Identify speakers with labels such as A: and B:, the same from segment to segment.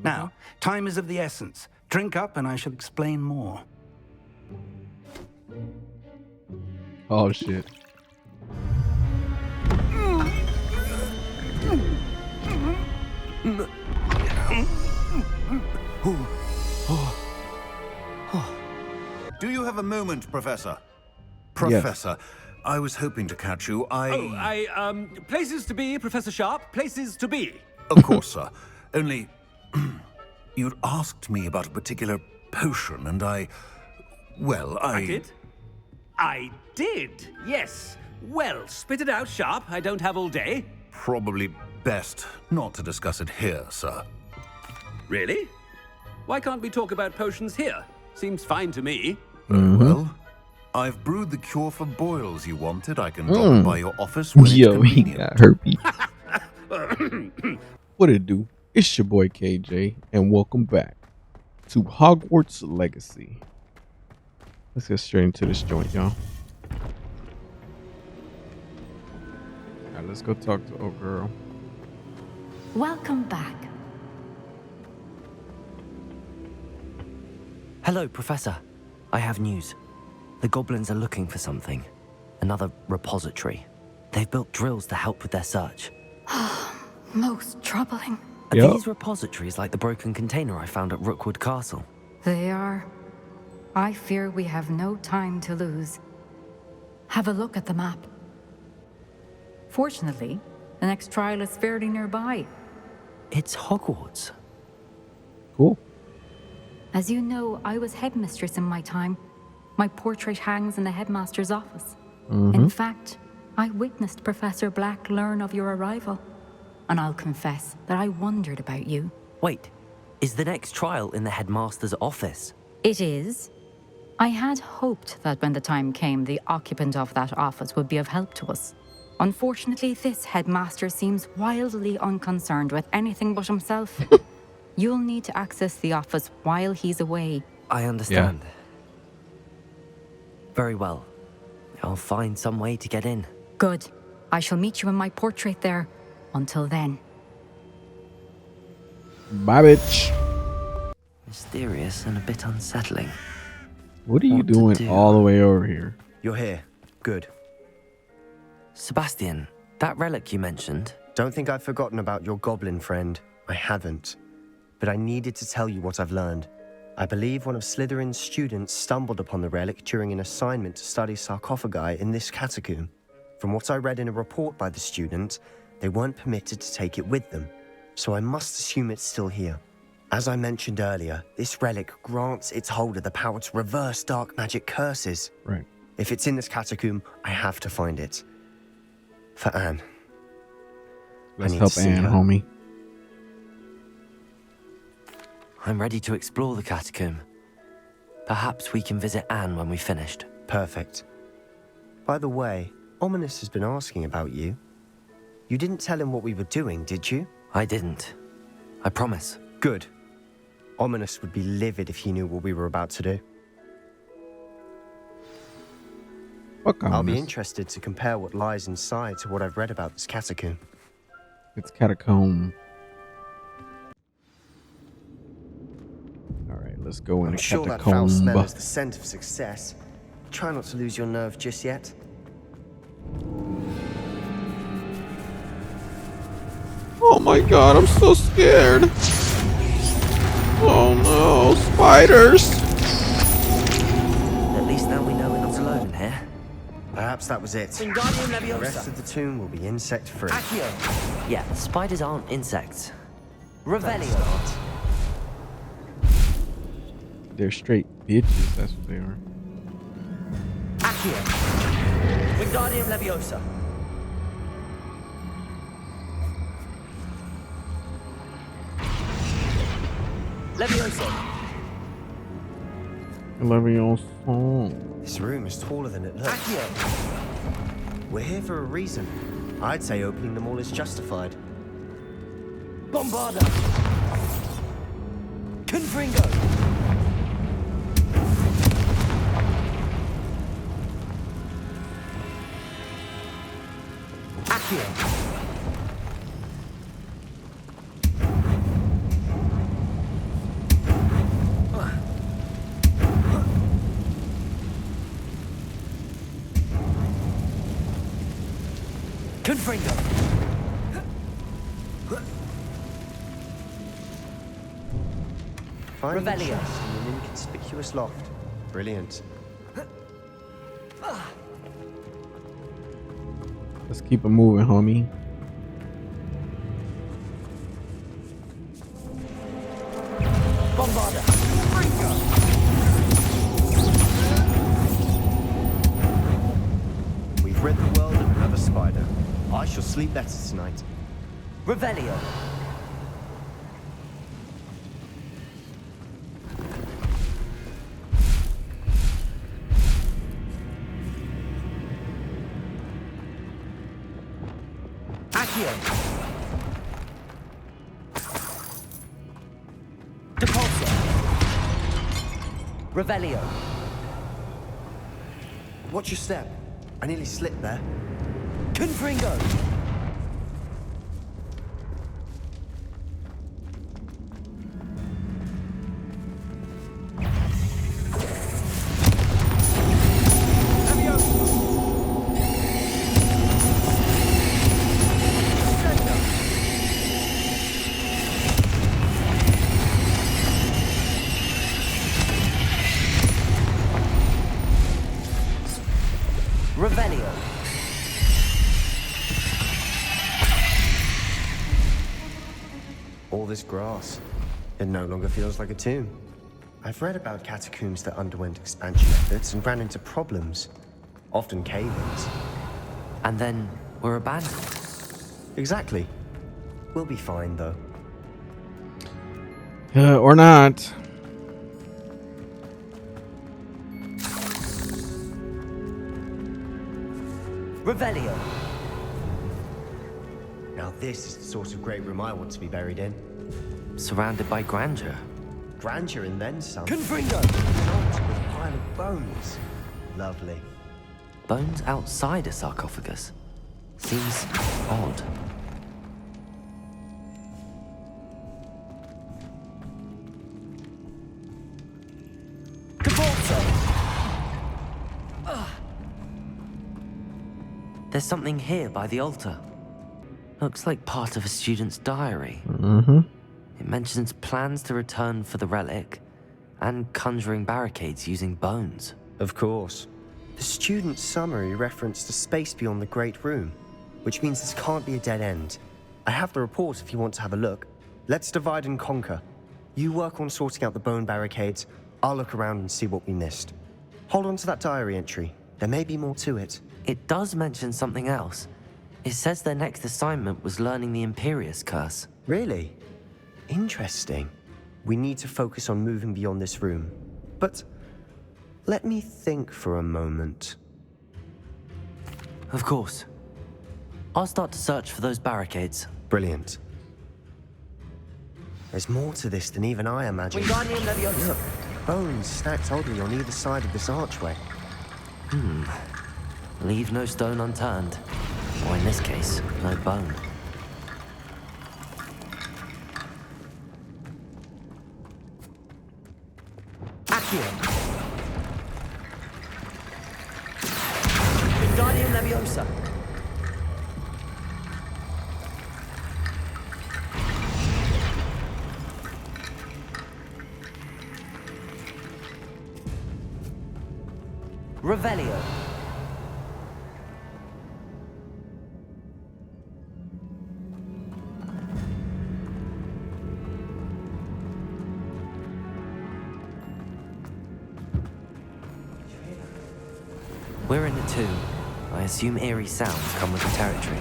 A: Now, time is of the essence. Drink up and I shall explain more.
B: Oh, shit.
C: Do you have a moment, Professor? Professor, I was hoping to catch you.
D: Places to be, Professor Sharp, places to be.
C: Of course, sir. Only, you'd asked me about a particular potion, and I
D: did? I did, yes. Well, spit it out, Sharp. I don't have all day.
C: Probably best not to discuss it here, sir.
D: Really? Why can't we talk about potions here? Seems fine to me.
C: Well, I've brewed the cure for boils you wanted. I can drop by your office when it's
B: Yo, he
C: convenient.
B: got herpes. What it do? It's your boy KJ, and welcome back to Hogwarts Legacy. Let's get straight into this joint, y'all. Alright, let's go talk to old girl.
E: Welcome back.
F: Hello, Professor. I have news. The goblins are looking for something. Another repository. They've built drills to help with their search.
E: Most troubling.
F: Are
B: Yep.
F: these repositories like the broken container I found at Rookwood Castle?
E: They are. I fear we have no time to lose. Have a look at the map. Fortunately, the next trial is fairly nearby.
F: It's Hogwarts.
B: Cool.
E: As you know, I was headmistress in my time. My portrait hangs in the headmaster's office. In fact, I witnessed Professor Black learn of your arrival. And I'll confess that I wondered about you.
F: Wait, is the next trial in the headmaster's office?
E: It is. I had hoped that when the time came, the occupant of that office would be of help to us. Unfortunately, this headmaster seems wildly unconcerned with anything but himself. You'll need to access the office while he's away.
F: I understand. Very well. I'll find some way to get in.
E: Good. I shall meet you in my portrait there. Until then.
B: Bye, bitch.
F: Mysterious and a bit unsettling.
B: What are you
F: What to
B: doing
F: do?
B: all the way over here?
G: You're here. Good.
F: Sebastian, that relic you mentioned,
G: Don't think I've forgotten about your goblin friend. I haven't. But I needed to tell you what I've learned. I believe one of Slytherin's students stumbled upon the relic during an assignment to study sarcophagi in this catacomb. From what I read in a report by the student, they weren't permitted to take it with them, so I must assume it's still here. As I mentioned earlier, this relic grants its holder the power to reverse dark magic curses.
B: Right.
G: If it's in this catacomb, I have to find it. For Anne.
B: Let's
G: need
B: help
G: to see
B: Anne,
G: her.
B: homie.
F: I'm ready to explore the catacomb. Perhaps we can visit Anne when we've finished.
G: Perfect. By the way, Ominous has been asking about you. You didn't tell him what we were doing, did you?
F: I didn't. I promise.
G: Good. Ominous would be livid if he knew what we were about to do.
B: Fuck
G: I'll be
B: Ominous.
G: interested to compare what lies inside to what I've read about this catacomb.
B: It's catacomb. All right, let's go in
G: I'm
B: the
G: sure that
B: catacomb.
G: foul smell is the scent of success. Try not to lose your nerve just yet.
B: Oh my god, I'm so scared. Oh no, spiders.
F: At least now we know we're not alone in here.
G: Perhaps that was it.
F: Wingardium
G: The rest
F: Leviosa.
G: of the tomb will be insect-free.
F: Accio. Yeah, spiders aren't insects. Revelio.
B: They're straight bitches, that's what they are.
F: Accio. Wingardium Leviosa. Leviosa.
B: Leviosa.
G: This room is taller than it looks.
F: Accio.
G: We're here for a reason. I'd say opening them all is justified.
F: Bombarda. Confringo. Accio. Confringo!
G: Finding
F: Revelio.
G: chest in an inconspicuous loft. Brilliant.
B: Let's keep it moving, homie.
F: Bombarder!
G: We've rid the world of another spider. I shall sleep better tonight.
F: Revelio! Accio! Depulso! Revelio!
G: Watch your step. I nearly slipped there.
F: Confringo! Revelio!
G: All this grass. It no longer feels like a tomb. I've read about catacombs that underwent expansion efforts and ran into problems. Often cave-ins.
F: And then we're abandoned.
G: Exactly. We'll be fine, though.
B: Or not.
F: Revelio!
G: Now this is the sort of great room I want to be buried in.
F: Surrounded by grandeur.
G: Grandeur and then some.
F: Confringo!
G: Not with a pile of bones. Lovely.
F: Bones outside a sarcophagus. Seems odd. There's something here by the altar. Looks like part of a student's diary. It mentions plans to return for the relic and conjuring barricades using bones.
G: Of course. The student's summary referenced a space beyond the Great Room, which means this can't be a dead end. I have the report if you want to have a look. Let's divide and conquer. You work on sorting out the bone barricades. I'll look around and see what we missed. Hold on to that diary entry. There may be more to it.
F: It does mention something else. It says their next assignment was learning the Imperius Curse.
G: Really? Interesting. We need to focus on moving beyond this room. But let me think for a moment.
F: Of course. I'll start to search for those barricades.
G: Brilliant. There's more to this than even I imagined.
F: Wingardium Leviosa.
G: Look, bones stacked oddly on either side of this archway.
F: Leave no stone unturned. Or in this case, no bone. Accio! Wingardium Leviosa! Revelio! We're in the tomb. I assume eerie sounds come with the territory.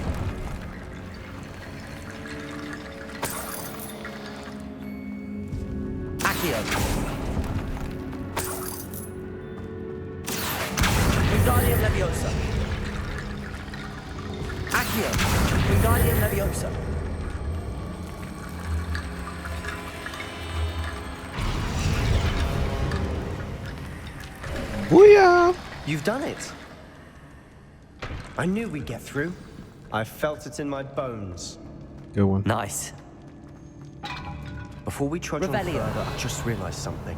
F: Accio! Wingardium Leviosa! Accio! Wingardium Leviosa!
B: Booyah!
G: You've done it. I knew we'd get through. I felt it in my bones.
B: Good one.
F: Nice.
G: Before we trudge on
F: Revelio.
G: further, I just realized something.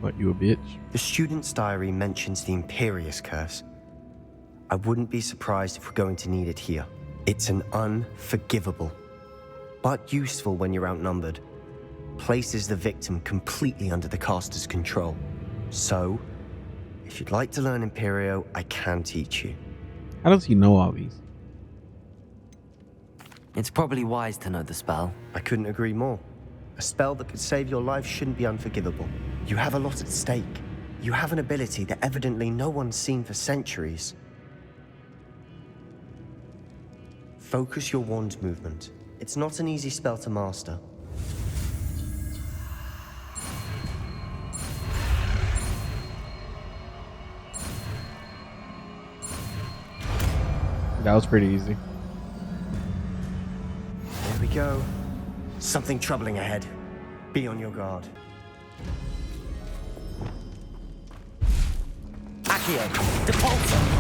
B: What, you a bitch?
G: The student's diary mentions the Imperius Curse. I wouldn't be surprised if we're going to need it here. It's an unforgivable, but useful when you're outnumbered. Places the victim completely under the caster's control. So, if you'd like to learn Imperio, I can teach you.
B: How does he know all these?
F: It's probably wise to know the spell.
G: I couldn't agree more. A spell that could save your life shouldn't be unforgivable. You have a lot at stake. You have an ability that evidently no one's seen for centuries. Focus your wand movement. It's not an easy spell to master.
B: That was pretty easy.
G: There we go. Something troubling ahead. Be on your guard.
F: Accio, Depulso!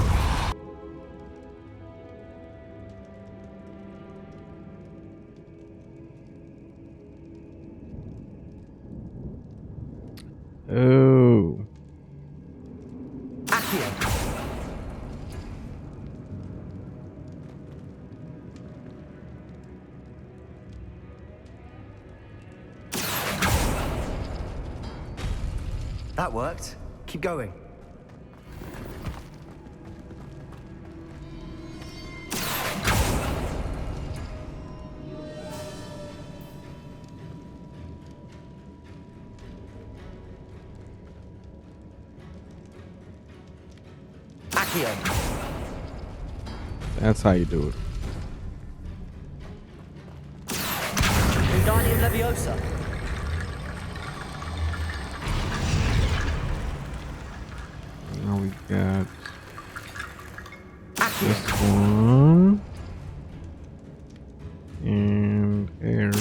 B: Oh.
F: Accio!
G: That worked. Keep going.
F: Accio!
B: That's how you do it.
F: Wingardium Leviosa!
B: Now we got
F: Accio!
B: this one. And air.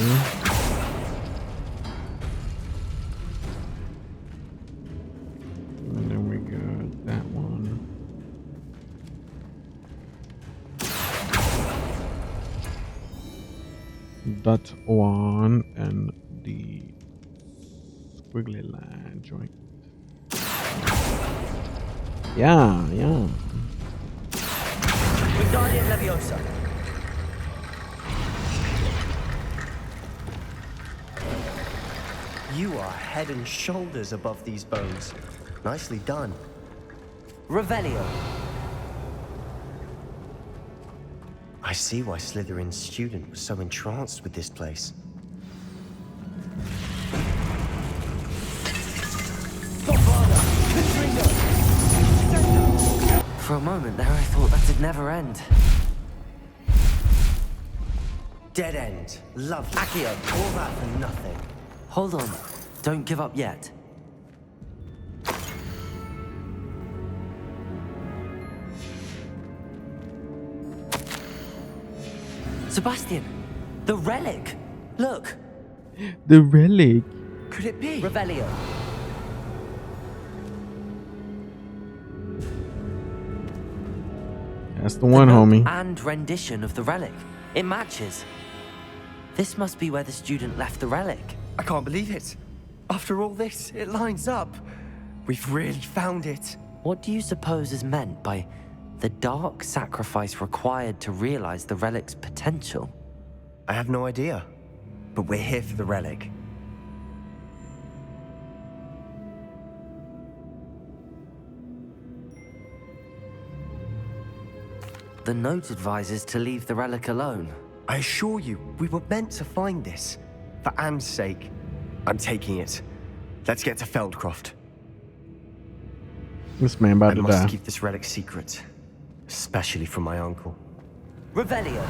B: And then we got that one. That one and the squiggly line joint. Yeah.
F: Wingardium Leviosa!
G: You are head and shoulders above these bones. Nicely done.
F: Revelio!
G: I see why Slytherin's student was so entranced with this place.
F: For a moment there, I thought that'd never end.
G: Dead end. Lovely.
F: Accio!
G: All that for nothing.
F: Hold on. Don't give up yet. Sebastian! The relic! Look!
B: The relic.
G: Could it be?
F: Revelio!
B: That's the one, homie.
F: And rendition of the relic. It matches. This must be where the student left the relic.
G: I can't believe it. After all this, it lines up. We've really found it.
F: What do you suppose is meant by the dark sacrifice required to realize the relic's potential?
G: I have no idea. But we're here for the relic.
F: The note advises to leave the relic alone.
G: I assure you, we were meant to find this. For Anne's sake. I'm taking it. Let's get to Feldcroft.
B: This man about
G: I
B: to
G: must
B: die.
G: keep this relic secret. Especially from my uncle.
F: Revelio!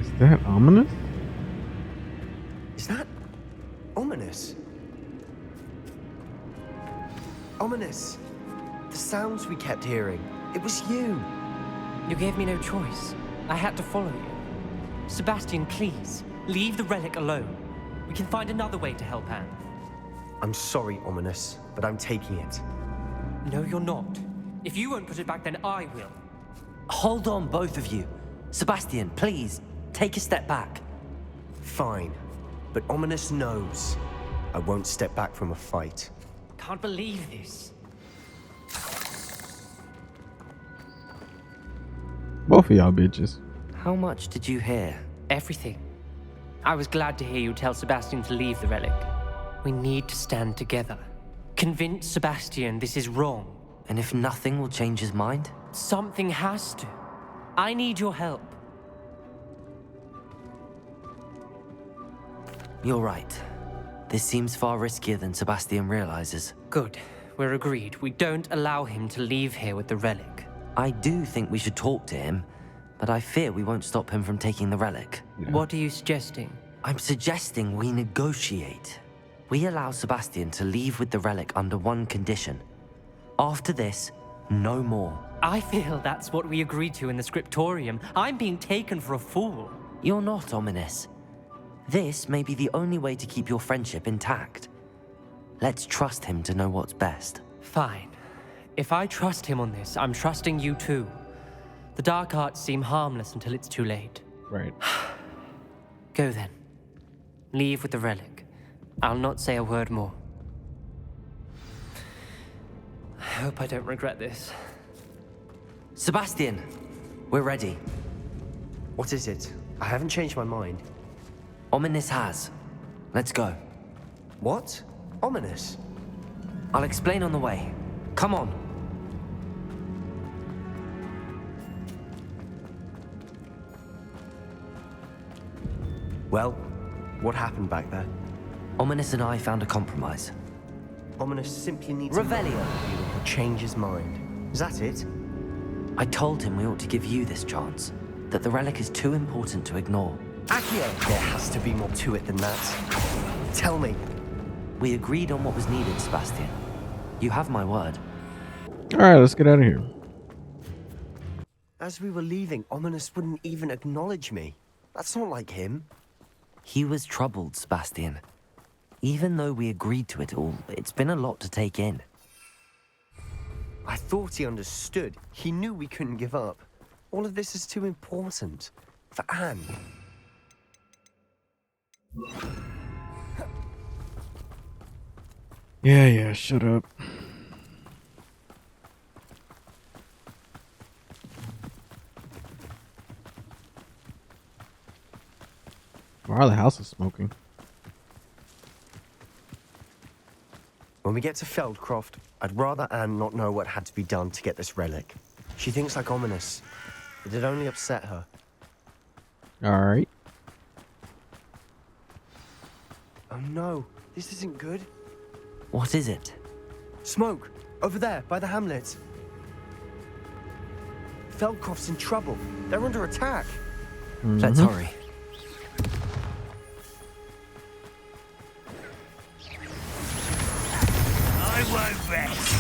B: Is that ominous?
G: Is that ominous? Ominous. The sounds we kept hearing. It was you.
H: You gave me no choice. I had to follow you. Sebastian, please, leave the relic alone. We can find another way to help Anne.
G: I'm sorry, Ominous, but I'm taking it.
H: No, you're not. If you won't put it back, then I will.
F: Hold on, both of you. Sebastian, please, take a step back.
G: Fine. But Ominous knows I won't step back from a fight.
H: Can't believe this.
B: both of y'all bitches.
F: How much did you hear?
H: Everything. I was glad to hear you tell Sebastian to leave the relic. We need to stand together. Convince Sebastian this is wrong.
F: And if nothing will change his mind?
H: Something has to. I need your help.
F: You're right. This seems far riskier than Sebastian realizes.
H: Good. We're agreed. We don't allow him to leave here with the relic.
F: I do think we should talk to him, but I fear we won't stop him from taking the relic.
B: Yeah.
H: What are you suggesting?
F: I'm suggesting we negotiate. We allow Sebastian to leave with the relic under one condition. After this, no more.
H: I feel that's what we agreed to in the scriptorium. I'm being taken for a fool.
F: You're not ominous. This may be the only way to keep your friendship intact. Let's trust him to know what's best.
H: Fine. If I trust him on this, I'm trusting you too. The dark arts seem harmless until it's too late.
B: Right.
H: Go then. Leave with the relic. I'll not say a word more. I hope I don't regret this.
F: Sebastian, we're ready.
G: What is it? I haven't changed my mind.
F: Ominous has. Let's go.
G: What? Ominous?
F: I'll explain on the way. Come on.
G: Well, what happened back there?
F: Ominous and I found a compromise.
G: Ominous simply needs
F: Revelio.
G: to change his mind. Is that it?
F: I told him we ought to give you this chance, that the relic is too important to ignore.
G: Accio! There has to be more to it than that. Tell me.
F: We agreed on what was needed, Sebastian. You have my word.
B: All right, let's get out of here.
G: As we were leaving, Ominous wouldn't even acknowledge me. That's not like him.
F: He was troubled, Sebastian. Even though we agreed to it all, it's been a lot to take in.
G: I thought he understood. He knew we couldn't give up. All of this is too important. For Anne.
B: Yeah, shut up. Why are the houses smoking?
G: When we get to Feldcroft, I'd rather Anne not know what had to be done to get this relic. She thinks like Ominous. It'd only upset her.
B: All right.
G: Oh no, this isn't good.
F: What is it?
G: Smoke! Over there, by the hamlet. Feldcroft's in trouble. They're under attack.
F: Let's hurry.
D: I won't rest.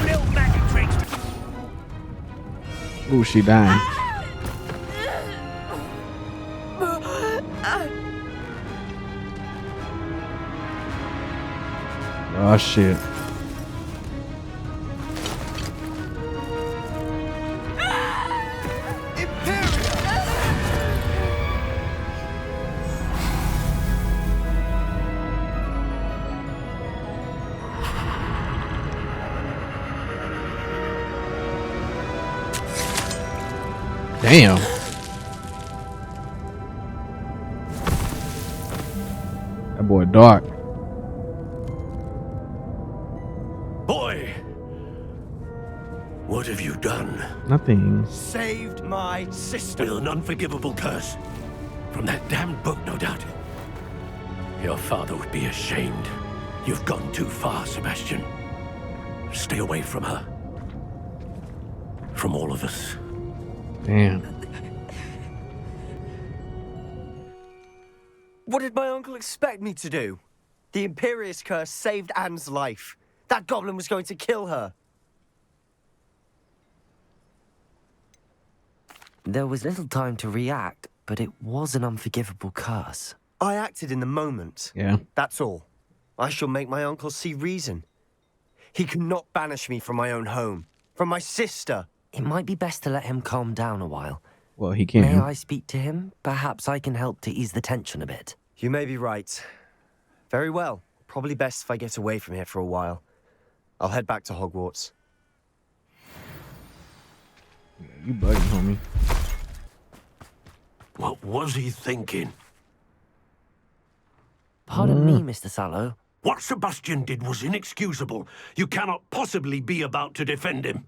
D: Little magic tricks.
B: Ooh, she dying. Oh shit. Damn. That boy dark.
D: Boy, what have you done?
B: Nothing.
G: Saved my sister.
D: With an unforgivable curse. From that damned book, no doubt. Your father would be ashamed. You've gone too far, Sebastian. Stay away from her. From all of us.
B: Damn.
G: What did my uncle expect me to do? The Imperious curse saved Anne's life. That goblin was going to kill her.
F: There was little time to react, but it was an unforgivable curse.
G: I acted in the moment.
B: Yeah.
G: That's all. I shall make my uncle see reason. He cannot banish me from my own home. From my sister.
F: It might be best to let him calm down a while.
B: Well, he
F: May
B: can.
F: I speak to him? Perhaps I can help to ease the tension a bit.
G: You may be right. Very well. Probably best if I get away from here for a while. I'll head back to Hogwarts.
B: You bugging, homie.
D: What was he thinking?
F: Pardon me, Mr. Sallow.
D: What Sebastian did was inexcusable. You cannot possibly be about to defend him.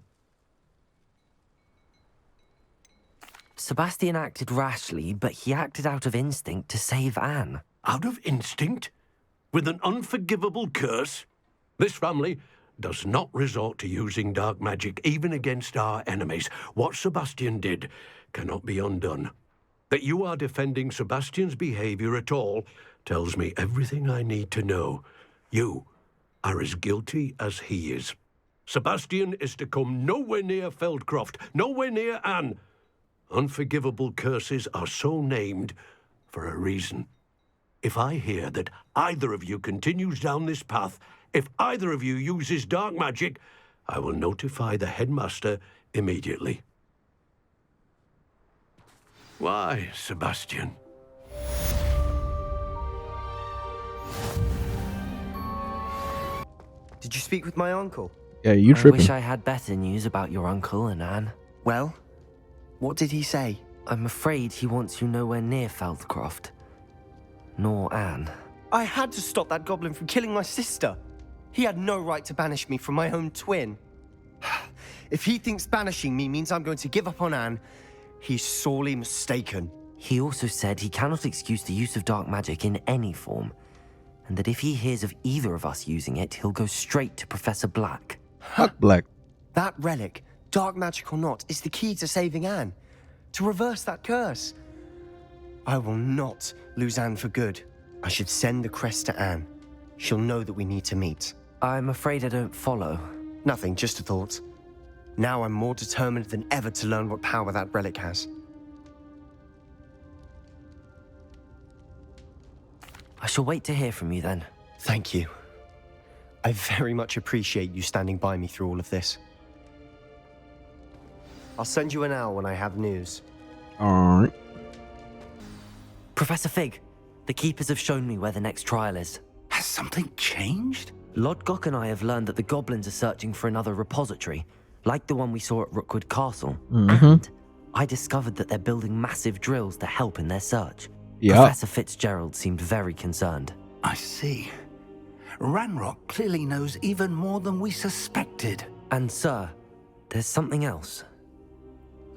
F: Sebastian acted rashly, but he acted out of instinct to save Anne.
D: Out of instinct? With an unforgivable curse? This family does not resort to using dark magic even against our enemies. What Sebastian did cannot be undone. That you are defending Sebastian's behavior at all tells me everything I need to know. You are as guilty as he is. Sebastian is to come nowhere near Feldcroft, nowhere near Anne. Unforgivable curses are so named for a reason. If I hear that either of you continues down this path, if either of you uses dark magic, I will notify the headmaster immediately. Why, Sebastian?
G: Did you speak with my uncle?
B: Yeah, you
F: I
B: tripping.
F: wish I had better news about your uncle and Anne.
G: Well, what did he say?
F: I'm afraid he wants you nowhere near Feldcroft. Nor Anne.
G: I had to stop that goblin from killing my sister. He had no right to banish me from my own twin. If he thinks banishing me means I'm going to give up on Anne, he's sorely mistaken.
F: He also said he cannot excuse the use of dark magic in any form, and that if he hears of either of us using it, he'll go straight to Professor Black.
B: Fuck Black.
G: That relic, dark magic or not, is the key to saving Anne. To reverse that curse. I will not lose Anne for good. I should send the crest to Anne. She'll know that we need to meet.
F: I'm afraid I don't follow.
G: Nothing, just a thought. Now I'm more determined than ever to learn what power that relic has.
F: I shall wait to hear from you then.
G: Thank you. I very much appreciate you standing by me through all of this. I'll send you an owl when I have news.
B: Alright.
F: Professor Fig, the Keepers have shown me where the next trial is.
A: Has something changed?
F: Lodgok and I have learned that the goblins are searching for another repository, like the one we saw at Rookwood Castle. And I discovered that they're building massive drills to help in their search.
B: Yeah.
F: Professor Fitzgerald seemed very concerned.
A: I see. Ranrock clearly knows even more than we suspected.
F: And sir, there's something else.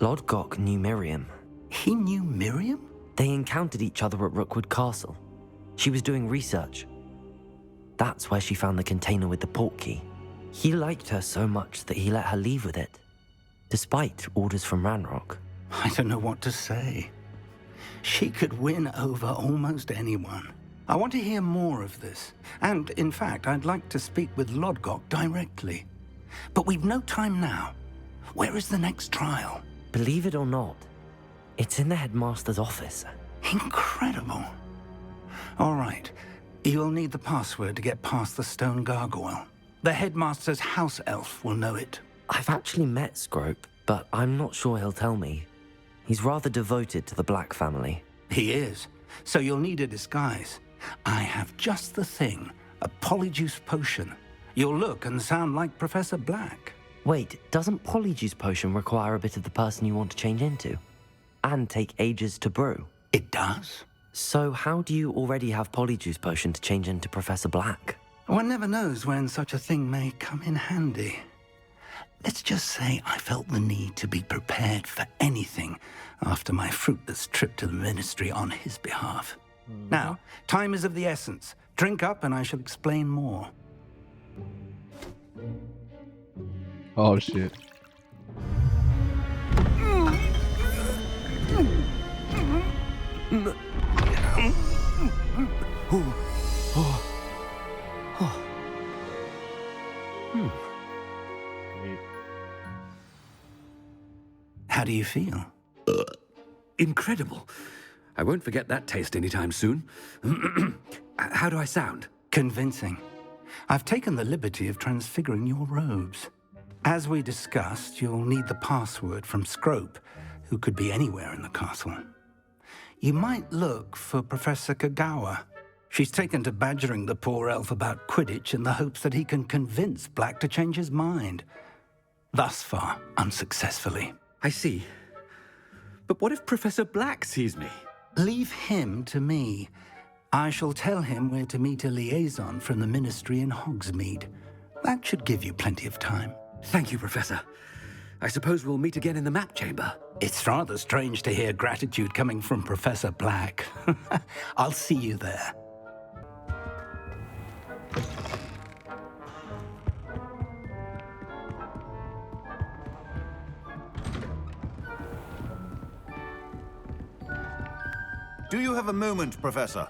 F: Lodgok knew Miriam.
A: He knew Miriam?
F: They encountered each other at Rookwood Castle. She was doing research. That's where she found the container with the port key. He liked her so much that he let her leave with it, despite orders from Ranrock.
A: I don't know what to say. She could win over almost anyone. I want to hear more of this. And, in fact, I'd like to speak with Lodgok directly. But we've no time now. Where is the next trial?
F: Believe it or not, it's in the headmaster's office.
A: Incredible. All right. You'll need the password to get past the stone gargoyle. The headmaster's house elf will know it.
F: I've actually met Scrope, but I'm not sure he'll tell me. He's rather devoted to the Black family.
A: He is. So you'll need a disguise. I have just the thing. A polyjuice potion. You'll look and sound like Professor Black.
F: Wait, doesn't Polyjuice Potion require a bit of the person you want to change into? And take ages to brew?
A: It does?
F: So how do you already have Polyjuice Potion to change into Professor Black?
A: One never knows when such a thing may come in handy. Let's just say I felt the need to be prepared for anything after my fruitless trip to the ministry on his behalf. Now, time is of the essence. Drink up and I shall explain more.
B: Oh shit.
A: How do you feel?
I: Incredible. I won't forget that taste anytime soon. How do I sound?
A: Convincing. I've taken the liberty of transfiguring your robes. As we discussed, you'll need the password from Scrope, who could be anywhere in the castle. You might look for Professor Kagawa. She's taken to badgering the poor elf about Quidditch in the hopes that he can convince Black to change his mind. Thus far, unsuccessfully.
I: I see. But what if Professor Black sees me?
A: Leave him to me. I shall tell him we're to meet a liaison from the Ministry in Hogsmeade. That should give you plenty of time.
I: Thank you, Professor. I suppose we'll meet again in the map chamber.
A: It's rather strange to hear gratitude coming from Professor Black. I'll see you there.
C: Do you have a moment, Professor?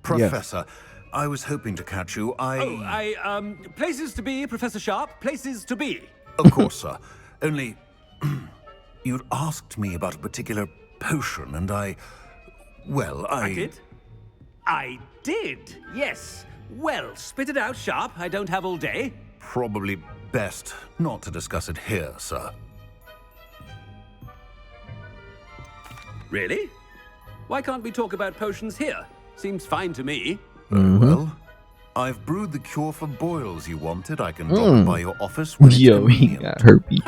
C: Professor, I was hoping to catch you.
I: Places to be, Professor Sharp. Places to be.
C: Of course, sir. Only, you'd asked me about a particular potion, and I
I: did? I did, yes. Well, spit it out, Sharp. I don't have all day.
C: Probably best not to discuss it here, sir.
I: Really? Why can't we talk about potions here? Seems fine to me.
C: Very well. I've brewed the cure for boils you wanted. I can drop by your office when it's
B: he
C: convenient.
B: got herpes.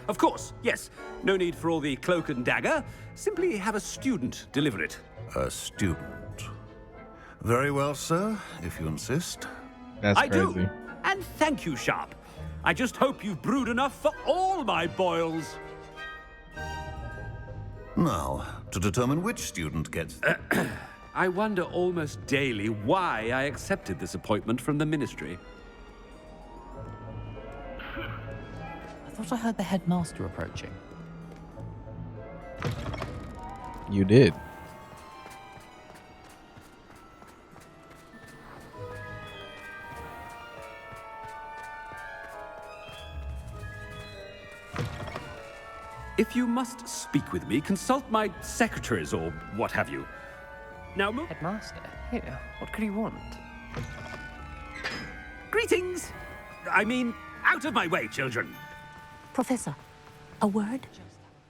I: Of course, yes. No need for all the cloak and dagger. Simply have a student deliver it.
C: A student. Very well, sir, if you insist.
B: That's
I: I
B: crazy.
I: do. And thank you, Sharp. I just hope you've brewed enough for all my boils.
C: Now, to determine which student gets...
I: I wonder almost daily why I accepted this appointment from the Ministry.
H: I thought I heard the headmaster approaching.
B: You did.
I: If you must speak with me, consult my secretaries or what have you. Now move.
H: Headmaster? Here, what could he want?
I: Greetings! I mean, out of my way, children.
J: Professor, a word?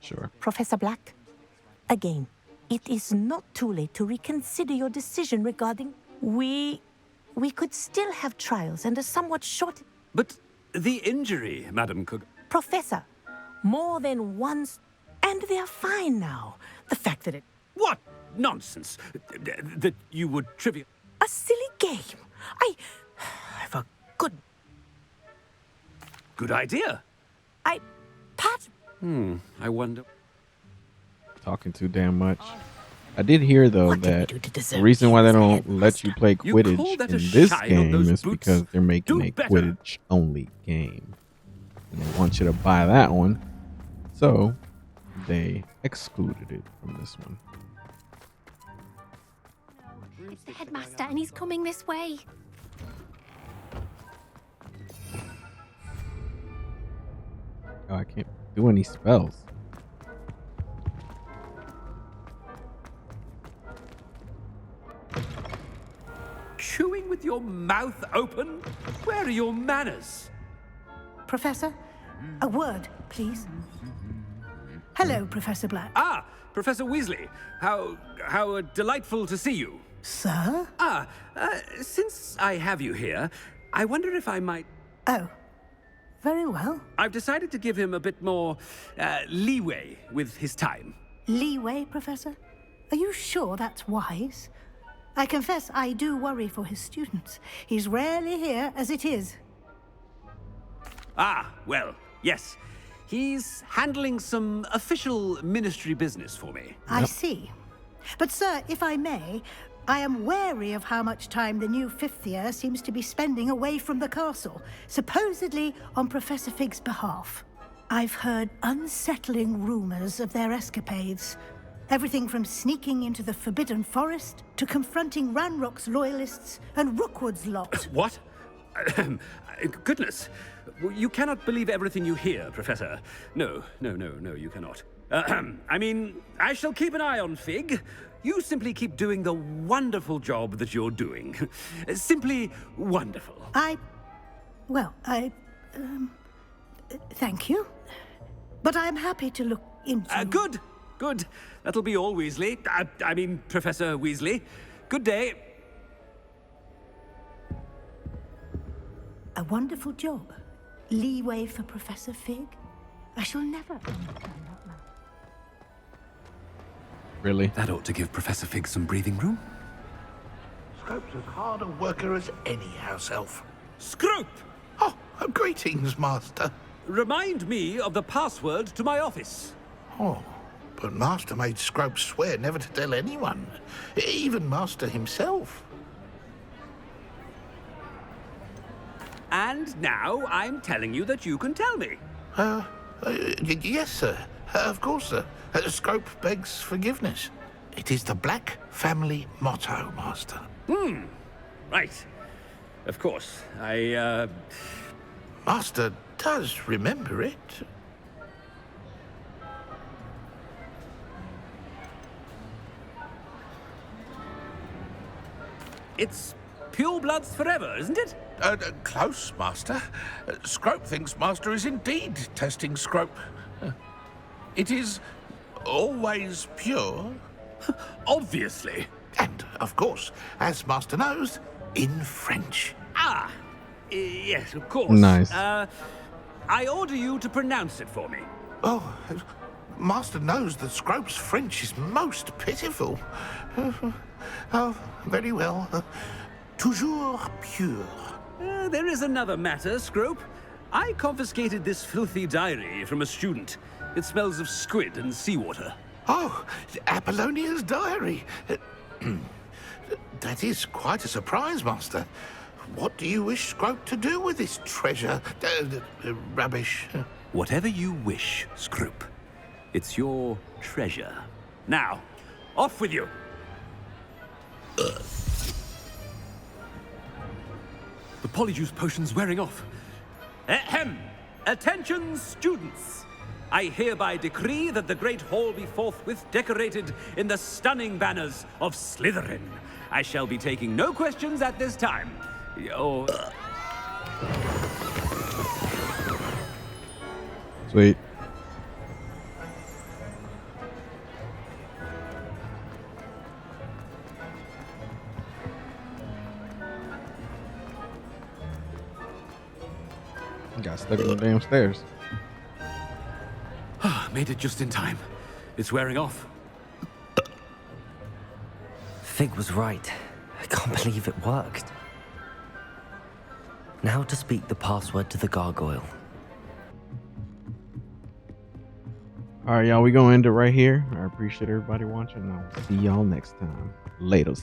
B: Sure.
J: Professor Black, again, it is not too late to reconsider your decision regarding... We could still have trials and a somewhat short...
I: But the injury, Madam Cook...
J: Professor, more than once, and they're fine now. The fact that it...
I: What nonsense! That you would trivial...
J: A silly game. I've a good...
I: Good idea.
J: Pat...
I: I wonder...
B: Talking too damn much. I did hear though
J: What did we
B: that
J: do to
B: the
J: deserve
B: reason why they
J: these
B: don't
J: headmaster?
B: let you play
I: You call
B: Quidditch
I: that
B: in
I: a
B: this
I: shine on
B: game
I: those
B: is
I: boots?
B: because they're making
I: Do
B: a
I: better.
B: Quidditch only game. And they want you to buy that one. So they excluded it from this one.
K: It's the headmaster and he's coming this way.
B: Oh, I can't do any spells.
I: Chewing with your mouth open? Where are your manners?
L: Professor, a word, please. Hello, Professor Black.
I: Ah, Professor Weasley. How delightful to see you.
L: Sir?
I: Since I have you here, I wonder if I might...
L: Oh, very well.
I: I've decided to give him a bit more leeway with his time.
L: Leeway, Professor? Are you sure that's wise? I confess I do worry for his students. He's rarely here as it is.
I: Ah, well, yes. He's handling some official ministry business for me.
L: I see. But, sir, if I may, I am wary of how much time the new fifth year seems to be spending away from the castle, supposedly on Professor Fig's behalf. I've heard unsettling rumors of their escapades. Everything from sneaking into the Forbidden Forest to confronting Ranrock's loyalists and Rookwood's lot.
I: What? Goodness. You cannot believe everything you hear, Professor. No, you cannot. I mean, I shall keep an eye on Fig. You simply keep doing the wonderful job that you're doing. Simply wonderful.
L: Thank you. But I'm happy to look into...
I: Good. That'll be all, Weasley. I mean, Professor Weasley. Good day.
L: A wonderful job. Leeway for Professor Fig. I shall never.
B: Really?
I: That ought to give Professor Fig some breathing room.
M: Scrope's as hard a worker as any house elf.
I: Scrope!
M: Oh, greetings, Master.
I: Remind me of the password to my office.
M: Oh, but Master made Scrope swear never to tell anyone, even Master himself.
I: And now I'm telling you that you can tell me.
M: Yes, sir. Of course, sir. Scrope begs forgiveness. It is the Black family motto, Master.
I: Right. Of course.
M: Master does remember it.
I: It's pure bloods forever, isn't it?
M: Close, Master. Scrope thinks Master is indeed testing Scrope. It is always pure.
I: Obviously.
M: And, of course, as Master knows, in French.
I: Ah! Yes, of course.
B: Nice.
I: I order you to pronounce it for me.
M: Oh, Master knows that Scrope's French is most pitiful. Oh, very well. Toujours pure.
I: There is another matter, Scrope. I confiscated this filthy diary from a student. It smells of squid and seawater.
M: Oh, Apollonia's diary. That is quite a surprise, Master. What do you wish Scrope to do with this treasure? Rubbish.
I: Whatever you wish, Scrope. It's your treasure. Now, off with you. The polyjuice potion's wearing off. Ahem! Attention, students! I hereby decree that the Great Hall be forthwith decorated in the stunning banners of Slytherin. I shall be taking no questions at this time. Oh.
B: Sweet. Got stuck in the damn stairs.
I: Made it just in time. It's wearing off.
F: Fig was right. I can't believe it worked. Now to speak the password to the gargoyle.
B: Alright, y'all, we gonna end it right here. I appreciate everybody watching. I'll see y'all next time. Laters.